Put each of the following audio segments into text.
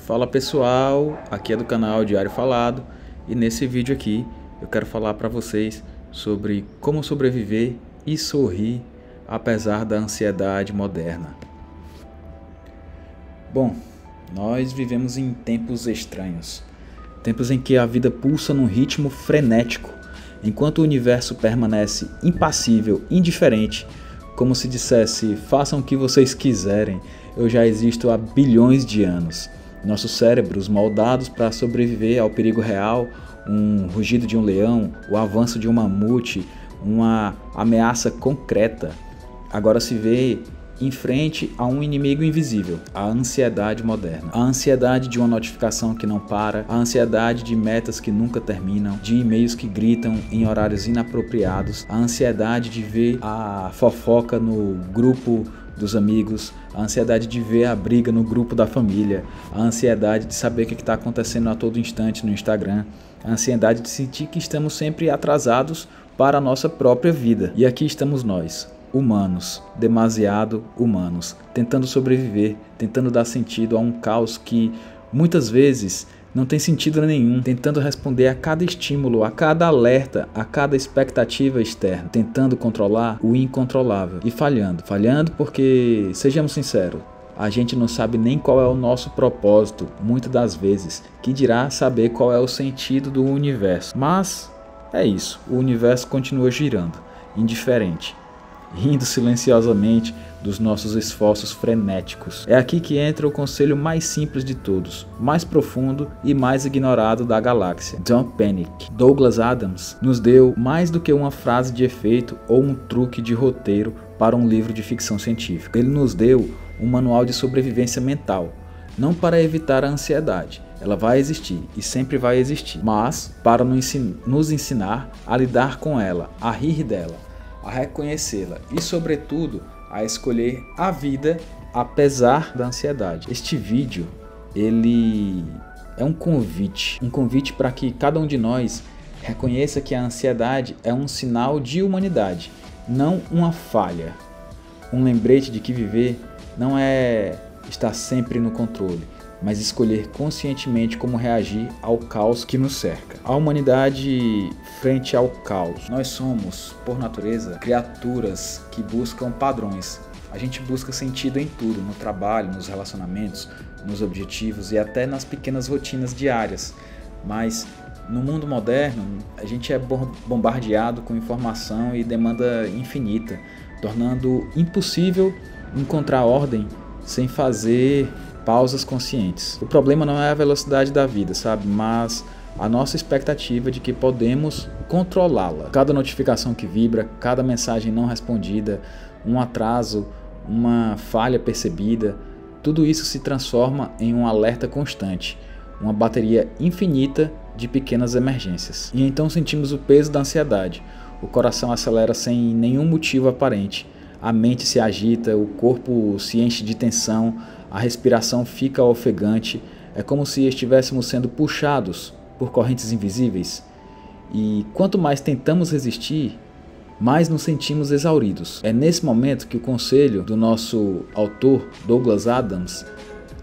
Fala pessoal, aqui é do canal Diário Falado e nesse vídeo aqui eu quero falar para vocês sobre como sobreviver e sorrir apesar da ansiedade moderna. Bom, nós vivemos em tempos estranhos, tempos em que a vida pulsa num ritmo frenético, enquanto o universo permanece impassível, indiferente, como se dissesse, façam o que vocês quiserem, eu já existo há bilhões de anos. Nossos cérebros, moldados para sobreviver ao perigo real, um rugido de um leão, o avanço de um mamute, uma ameaça concreta, agora se vê em frente a um inimigo invisível, a ansiedade moderna. A ansiedade de uma notificação que não para, a ansiedade de metas que nunca terminam, de e-mails que gritam em horários inapropriados, a ansiedade de ver a fofoca no grupo dos amigos, a ansiedade de ver a briga no grupo da família, a ansiedade de saber o que está acontecendo a todo instante no Instagram, a ansiedade de sentir que estamos sempre atrasados para a nossa própria vida. E aqui estamos nós, humanos, demasiado humanos, tentando sobreviver, tentando dar sentido a um caos que muitas vezes não tem sentido nenhum, tentando responder a cada estímulo, a cada alerta, a cada expectativa externa, tentando controlar o incontrolável e falhando. Falhando porque, sejamos sinceros, a gente não sabe nem qual é o nosso propósito, muitas das vezes, que dirá saber qual é o sentido do universo. Mas é isso, o universo continua girando, indiferente, rindo silenciosamente dos nossos esforços frenéticos. É aqui que entra o conselho mais simples de todos, mais profundo e mais ignorado da galáxia. Don't panic. Douglas Adams nos deu mais do que uma frase de efeito ou um truque de roteiro para um livro de ficção científica. Ele nos deu um manual de sobrevivência mental, não para evitar a ansiedade. Ela vai existir e sempre vai existir, mas para nos ensinar a lidar com ela, a rir dela, a reconhecê-la e, sobretudo, a escolher a vida apesar da ansiedade. Este vídeo, ele é um convite para que cada um de nós reconheça que a ansiedade é um sinal de humanidade, não uma falha. Um lembrete de que viver não é estar sempre no controle, mas escolher conscientemente como reagir ao caos que nos cerca. A humanidade frente ao caos. Nós somos, por natureza, criaturas que buscam padrões. A gente busca sentido em tudo, no trabalho, nos relacionamentos, nos objetivos e até nas pequenas rotinas diárias. Mas no mundo moderno, a gente é bombardeado com informação e demanda infinita, tornando impossível encontrar ordem sem fazer pausas conscientes. O problema não é a velocidade da vida, sabe? Mas a nossa expectativa de que podemos controlá-la. Cada notificação que vibra, cada mensagem não respondida, um atraso, uma falha percebida, tudo isso se transforma em um alerta constante, uma bateria infinita de pequenas emergências. E então sentimos o peso da ansiedade. O coração acelera sem nenhum motivo aparente. A mente se agita, o corpo se enche de tensão, a respiração fica ofegante, é como se estivéssemos sendo puxados por correntes invisíveis. E quanto mais tentamos resistir, mais nos sentimos exauridos. É nesse momento que o conselho do nosso autor, Douglas Adams,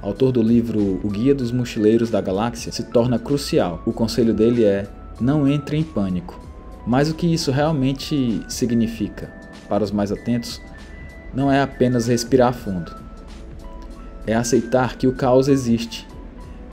autor do livro O Guia dos Mochileiros da Galáxia, se torna crucial. O conselho dele é: não entre em pânico. Mas o que isso realmente significa, para os mais atentos, não é apenas respirar fundo. É aceitar que o caos existe,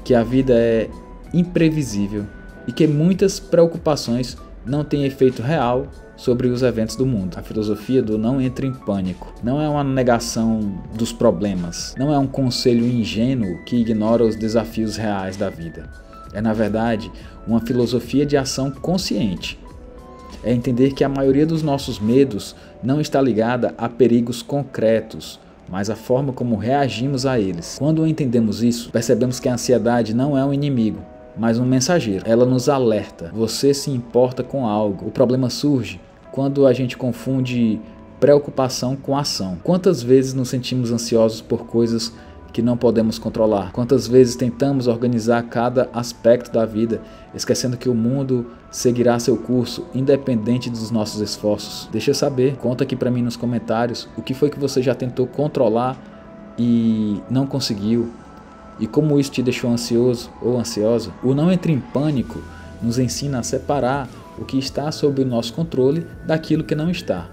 que a vida é imprevisível e que muitas preocupações não têm efeito real sobre os eventos do mundo. A filosofia do não entre em pânico não é uma negação dos problemas, não é um conselho ingênuo que ignora os desafios reais da vida. É, na verdade, uma filosofia de ação consciente. É entender que a maioria dos nossos medos não está ligada a perigos concretos, mas a forma como reagimos a eles. Quando entendemos isso, percebemos que a ansiedade não é um inimigo, mas um mensageiro. Ela nos alerta. Você se importa com algo. O problema surge quando a gente confunde preocupação com ação. Quantas vezes nos sentimos ansiosos por coisas que não podemos controlar? Quantas vezes tentamos organizar cada aspecto da vida, esquecendo que o mundo seguirá seu curso, independente dos nossos esforços? Deixa eu saber, conta aqui pra mim nos comentários o que foi que você já tentou controlar e não conseguiu. E como isso te deixou ansioso ou ansiosa? O não entre em pânico nos ensina a separar o que está sob o nosso controle daquilo que não está.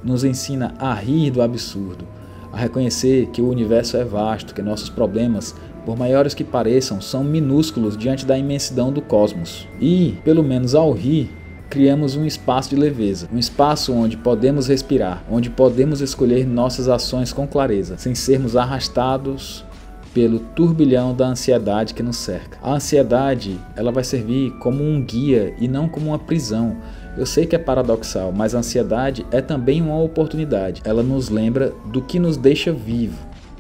Nos ensina a rir do absurdo, a reconhecer que o universo é vasto, que nossos problemas, por maiores que pareçam, são minúsculos diante da imensidão do cosmos. E, pelo menos ao rir, criamos um espaço de leveza, um espaço onde podemos respirar, onde podemos escolher nossas ações com clareza, sem sermos arrastados pelo turbilhão da ansiedade que nos cerca. A ansiedade, ela vai servir como um guia e não como uma prisão. Eu sei que é paradoxal, mas a ansiedade é também uma oportunidade. Ela nos lembra do que nos deixa vivo.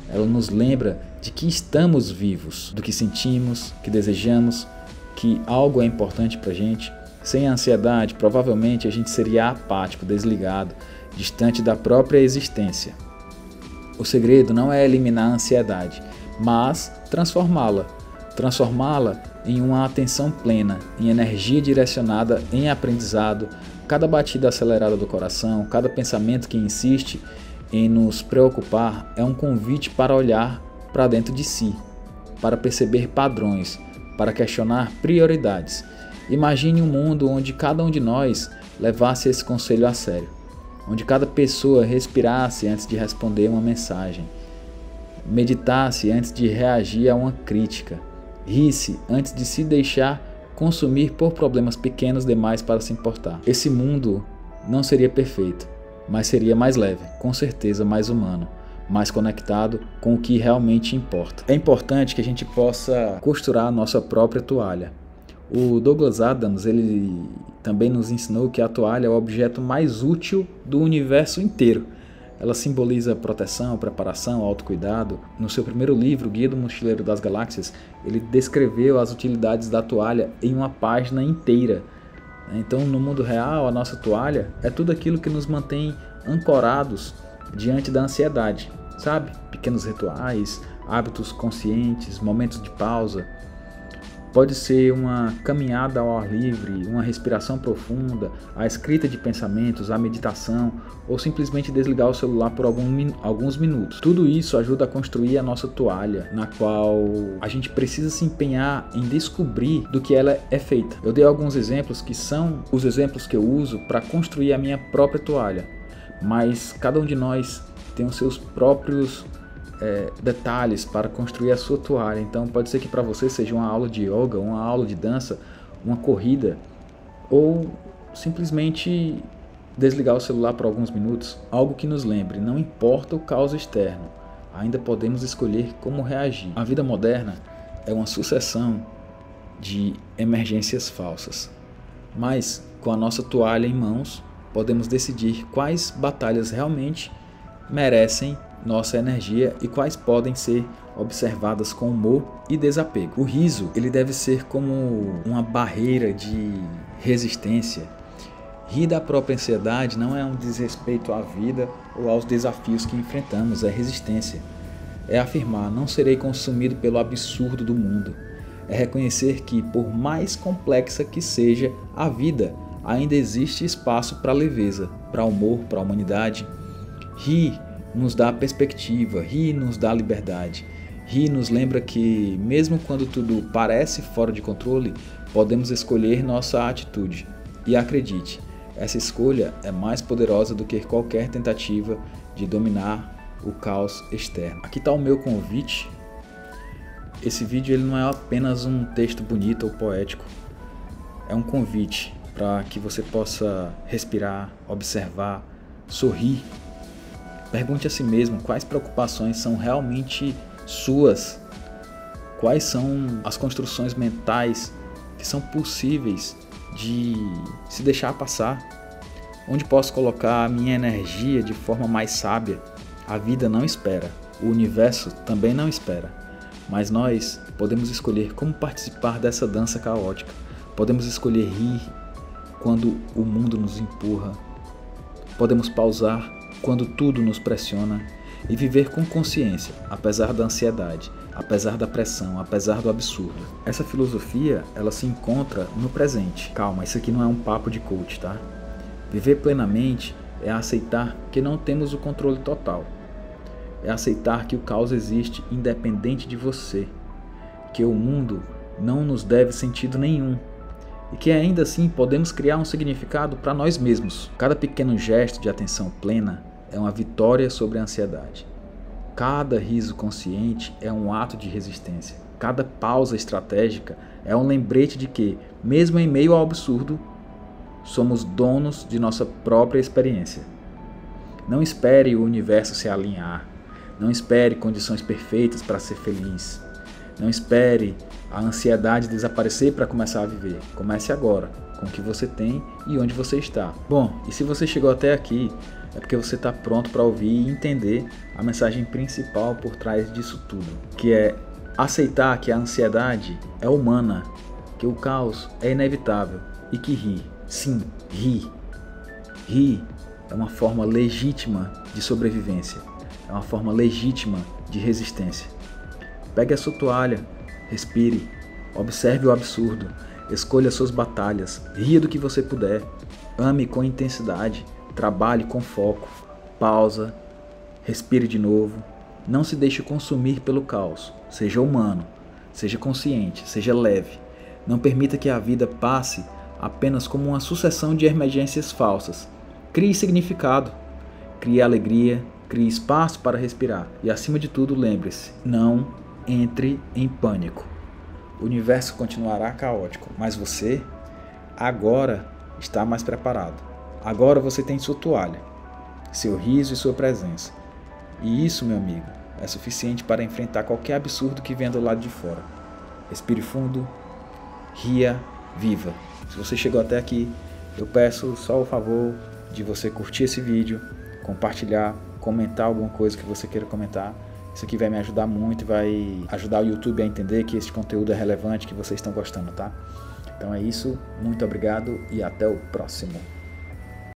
Ela nos lembra de que estamos vivos, do que sentimos, que desejamos, que algo é importante pra gente. Sem a ansiedade, provavelmente a gente seria apático, desligado, distante da própria existência. O segredo não é eliminar a ansiedade, mas transformá-la em uma atenção plena, em energia direcionada em aprendizado. Cada batida acelerada do coração, cada pensamento que insiste em nos preocupar é um convite para olhar para dentro de si, para perceber padrões, para questionar prioridades. Imagine um mundo onde cada um de nós levasse esse conselho a sério, onde cada pessoa respirasse antes de responder uma mensagem, meditasse antes de reagir a uma crítica, risse antes de se deixar consumir por problemas pequenos demais para se importar. Esse mundo não seria perfeito, mas seria mais leve, com certeza mais humano, mais conectado com o que realmente importa. É importante que a gente possa costurar a nossa própria toalha. O Douglas Adams, ele também nos ensinou que a toalha é o objeto mais útil do universo inteiro. Ela simboliza proteção, preparação, autocuidado. No seu primeiro livro, Guia do Mochileiro das Galáxias, ele descreveu as utilidades da toalha em uma página inteira. Então, no mundo real, a nossa toalha é tudo aquilo que nos mantém ancorados diante da ansiedade, sabe? Pequenos rituais, hábitos conscientes, momentos de pausa. Pode ser uma caminhada ao ar livre, uma respiração profunda, a escrita de pensamentos, a meditação ou simplesmente desligar o celular por alguns minutos. Tudo isso ajuda a construir a nossa toalha, na qual a gente precisa se empenhar em descobrir do que ela é feita. Eu dei alguns exemplos que são os exemplos que eu uso para construir a minha própria toalha, mas cada um de nós tem os seus próprios detalhes para construir a sua toalha. Então pode ser que para você seja uma aula de yoga, uma aula de dança, uma corrida ou simplesmente desligar o celular por alguns minutos. Algo que nos lembre, não importa o caos externo, ainda podemos escolher como reagir. A vida moderna é uma sucessão de emergências falsas, mas com a nossa toalha em mãos podemos decidir quais batalhas realmente merecem nossa energia e quais podem ser observadas com humor e desapego. O riso, ele deve ser como uma barreira de resistência. Rir da própria ansiedade não é um desrespeito à vida ou aos desafios que enfrentamos, é resistência. É afirmar, não serei consumido pelo absurdo do mundo. É reconhecer que, por mais complexa que seja a vida, ainda existe espaço para leveza, para humor, para a humanidade. Rir nos dá perspectiva, rir nos dá liberdade. Rir nos lembra que, mesmo quando tudo parece fora de controle, podemos escolher nossa atitude. E acredite, essa escolha é mais poderosa do que qualquer tentativa de dominar o caos externo. Aqui está o meu convite. Esse vídeo ele não é apenas um texto bonito ou poético. É um convite para que você possa respirar, observar, sorrir. Pergunte a si mesmo quais preocupações são realmente suas, quais são as construções mentais que são possíveis de se deixar passar, onde posso colocar a minha energia de forma mais sábia. A vida não espera, o universo também não espera, mas nós podemos escolher como participar dessa dança caótica, podemos escolher rir quando o mundo nos empurra, podemos pausar quando tudo nos pressiona e viver com consciência, apesar da ansiedade, apesar da pressão, apesar do absurdo. Essa filosofia, ela se encontra no presente. Calma, isso aqui não é um papo de coach, tá? Viver plenamente é aceitar que não temos o controle total. É aceitar que o caos existe independente de você. que o mundo não nos deve sentido nenhum e que ainda assim podemos criar um significado para nós mesmos. Cada pequeno gesto de atenção plena é uma vitória sobre a ansiedade. Cada riso consciente é um ato de resistência. Cada pausa estratégica é um lembrete de que, mesmo em meio ao absurdo, somos donos de nossa própria experiência. Não espere o universo se alinhar. Não espere condições perfeitas para ser feliz. Não espere a ansiedade desaparecer para começar a viver. Comece agora, com o que você tem e onde você está. Bom, e se você chegou até aqui, é porque você está pronto para ouvir e entender a mensagem principal por trás disso tudo, que é aceitar que a ansiedade é humana, que o caos é inevitável e que rir, sim, rir. Rir é uma forma legítima de sobrevivência, é uma forma legítima de resistência. Pegue a sua toalha, respire, observe o absurdo, escolha suas batalhas, ria do que você puder, ame com intensidade, trabalhe com foco, pausa, respire de novo, não se deixe consumir pelo caos, seja humano, seja consciente, seja leve, não permita que a vida passe apenas como uma sucessão de emergências falsas. Crie significado, crie alegria, crie espaço para respirar e, acima de tudo, lembre-se, não entre em pânico. O universo continuará caótico, mas você agora está mais preparado. Agora você tem sua toalha, seu riso e sua presença. E isso, meu amigo, é suficiente para enfrentar qualquer absurdo que venha do lado de fora. Respire fundo, ria, viva. Se você chegou até aqui, eu peço só o favor de você curtir esse vídeo, compartilhar, comentar alguma coisa que você queira comentar. Isso aqui vai me ajudar muito e vai ajudar o YouTube a entender que esse conteúdo é relevante, que vocês estão gostando, tá? Então é isso, muito obrigado e até o próximo.